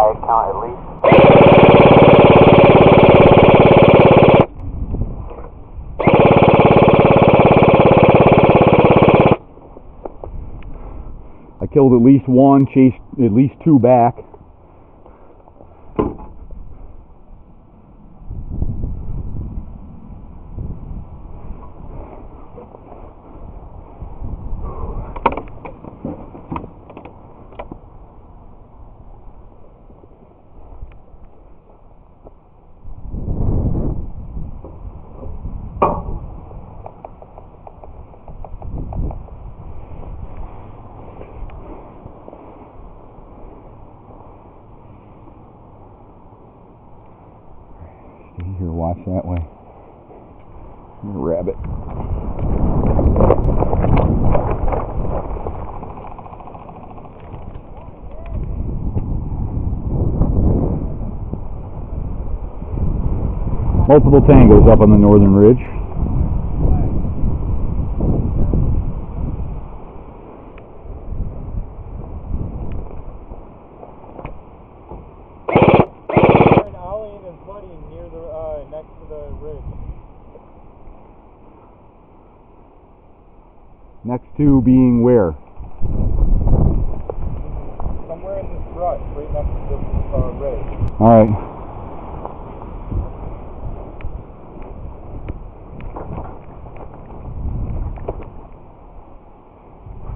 riot count at least. I killed at least one, chased at least two back. Here, watch that way. Rabbit. Multiple tangos up on the northern ridge. Next to being where? Somewhere in this brush, right next to the ridge. Alright.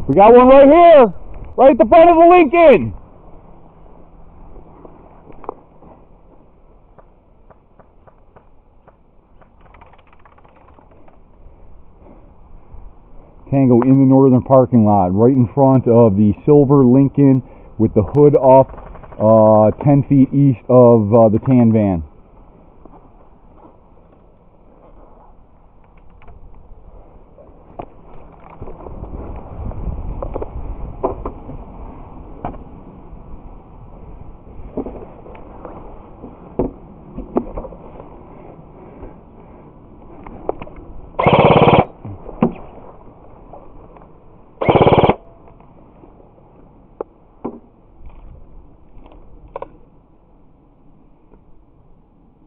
We got one right here! Right at the front of the Lincoln! Tango in the northern parking lot, right in front of the silver Lincoln with the hood up 10 feet east of the tan van.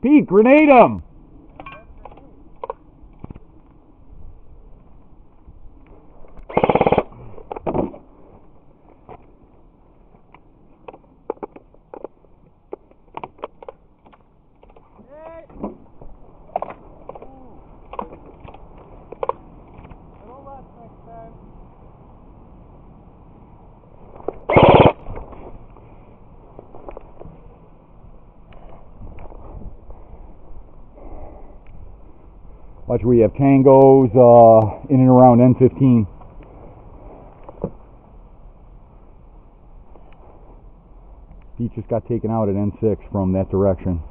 Pete, grenade him! Watch, we have tangos in and around N15. Pete just got taken out at N6 from that direction.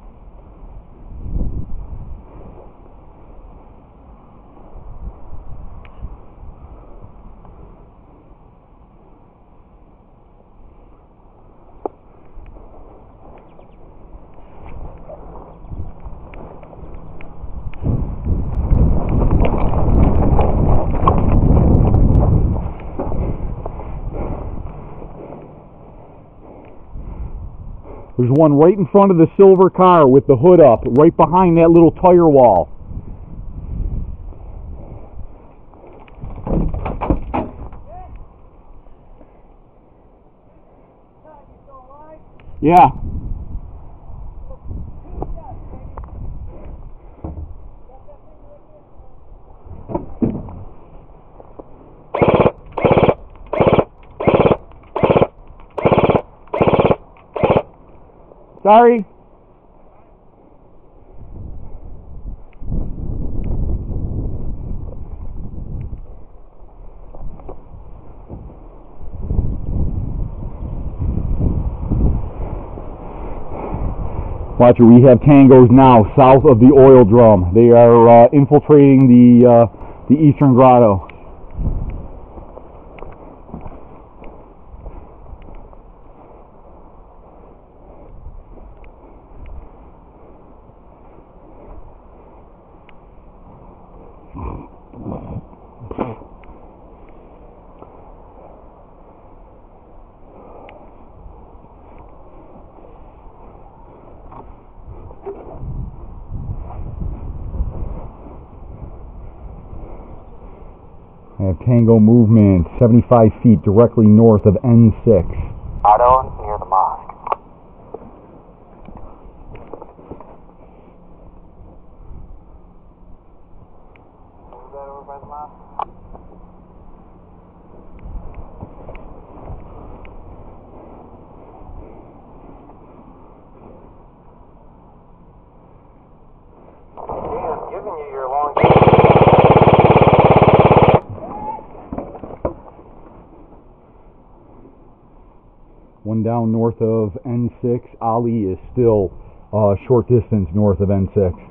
There's one right in front of the silver car with the hood up, right behind that little tire wall. Yeah. Sorry. Watch it, we have tangos now south of the oil drum. They are infiltrating the eastern grotto. I have Tango movement 75 feet directly north of N6. Auto near the mosque. Move that over by the mosque. Damn, giving you your long. One down north of N6. Ali is still short distance north of N6.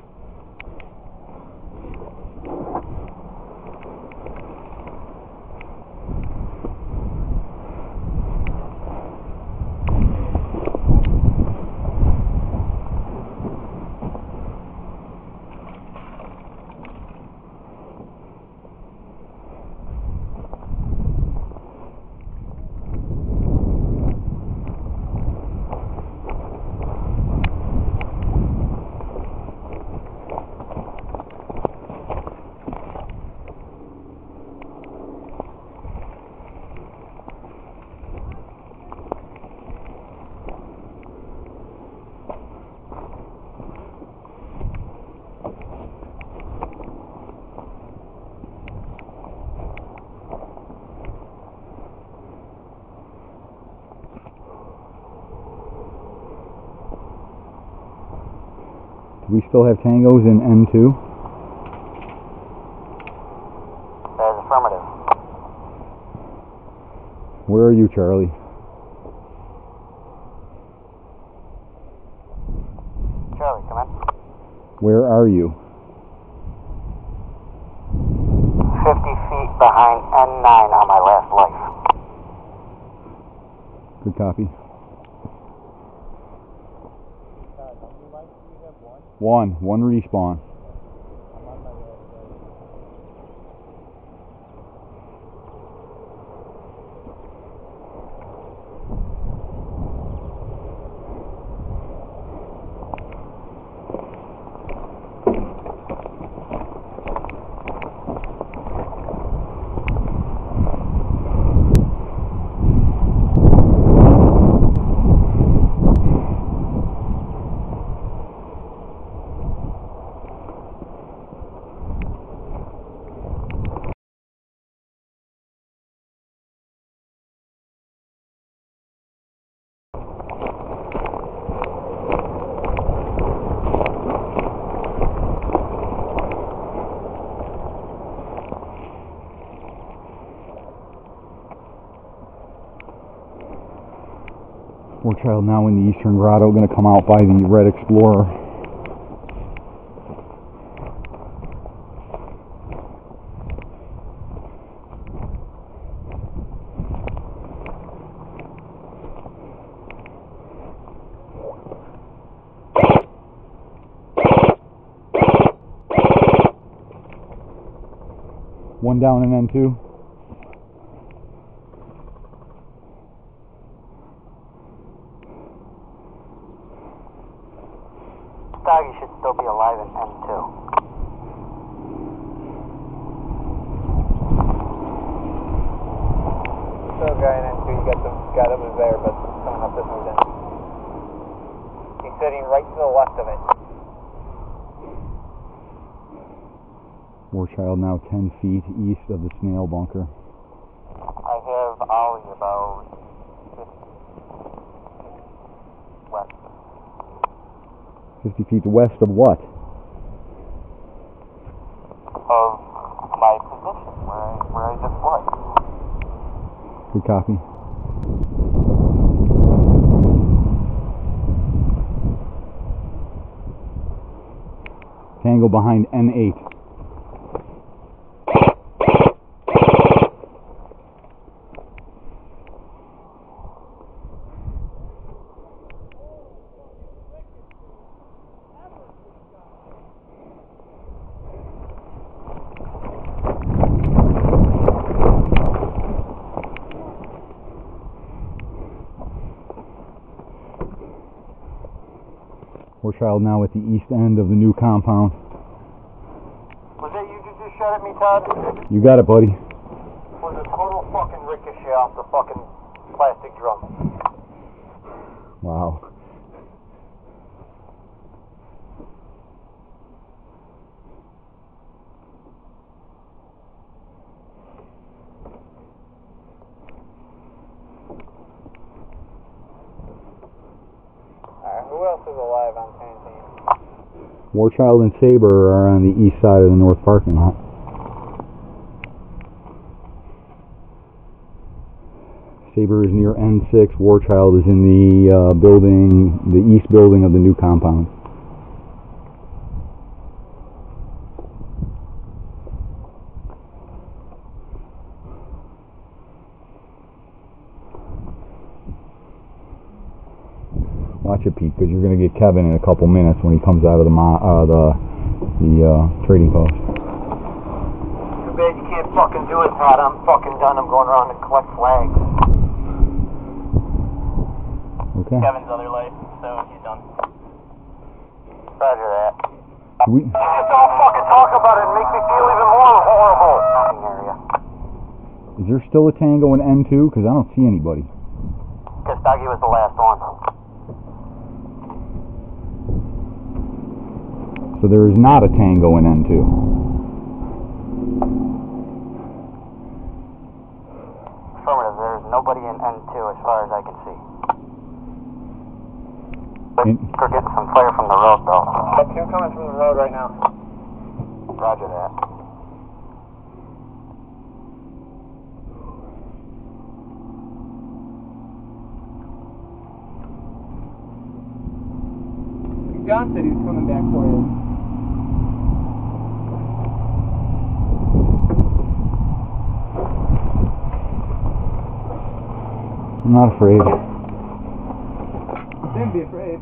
We still have tangos in N2. That is affirmative. Where are you, Charlie? Charlie, come in. Where are you? 50 feet behind N9 on my last life. Good copy. One respawn. I'm on my way. War Child now in the Eastern Grotto, going to come out by the Red Explorer. One down in N2. Doggy should still be alive in N2. Still guy in N2, you got the guy that was there, but someone else that moved in. He's sitting right to the left of it. War Child now 10 feet east of the snail bunker. I have Ollie about 50 west. 50 feet west of what? Of my position, where I just was. Good copy. Tango behind N8. War Child now at the east end of the new compound. Was that you just shot at me, Todd? You got it, buddy. ricochet off the fucking plastic drum. Wow. Alright, who else is alive on Pantene? Warchild and Saber are on the east side of the north parking lot. Saber is near N6. Warchild is in the building, the east building of the new compound. Watch it, Pete, because you're going to get Kevin in a couple minutes when he comes out of the trading post. Too bad you can't fucking do it, Pat. I'm fucking done. I'm going around to collect flags. Okay. Kevin's other life, so he's done. Roger that. We Just don't fucking talk about it and make me feel even more horrible. Area. Is there still a Tango in N2? Because I don't see anybody. Guess Doggy was the last one. So there is not a Tango in N2. Affirmative, there's nobody in N2 as far as I can see. We're getting some fire from the road, though. Got two coming from the road right now. Roger that. John said he was coming back for you. I'm not afraid. Don't be afraid.